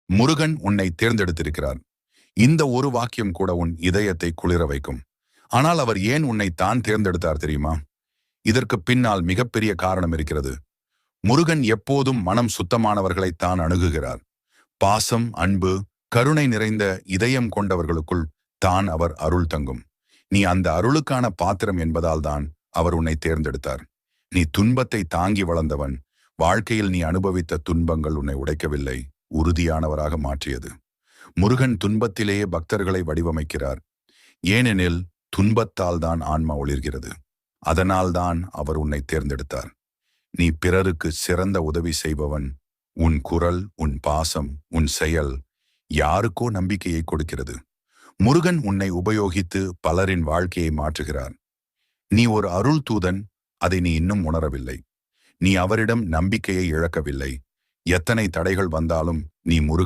முருகன் உன்னை தேர்ந்தெடுத்திருக்கிறார். இந்த ஒரு வாக்கியம் கூட உன் இதயத்தை குளிர வைக்கும். ஆனால் அவர் ஏன் உன்னை தான் தேர்ந்தெடுத்தார் தெரியுமா? இதற்கு பின்னால் மிகப்பெரிய காரணம் இருக்கிறது. முருகன் எப்போதும் மனம் சுத்தமானவர்களை தான் அணுகுகிறார். பாசம், அன்பு, கருணை நிறைந்த இதயம் கொண்டவர்களுக்குள் தான் அவர் அருள் தங்கும். நீ அந்த அருளுக்கான பாத்திரம் என்பதால் தான் அவர் உன்னை தேர்ந்தெடுத்தார். நீ துன்பத்தை தாங்கி வளர்ந்தவன். வாழ்க்கையில் நீ அனுபவித்த துன்பங்கள் உன்னை உடைக்கவில்லை, உறுதியானவராக மாற்றியது. முருகன் துன்பத்திலேயே பக்தர்களை வடிவமைக்கிறார். ஏனெனில் துன்பத்தால் தான் ஆன்மா ஒளிர்கிறது. அதனால்தான் அவர் உன்னை தேர்ந்தெடுத்தார். நீ பிறருக்கு சிறந்த உதவி செய்பவன். உன் குரல், உன் பாசம், உன் செயல் யாருக்கோ நம்பிக்கையை கொடுக்கிறது. முருகன் உன்னை உபயோகித்து பலரின் வாழ்க்கையை மாற்றுகிறார். நீ ஒரு அருள் தூதன், அதை நீ இன்னும் உணரவில்லை. நீ அவரிடம் நம்பிக்கையை இழக்கவில்லை. எத்தனை தடைகள் வந்தாலும் நீ முருகன்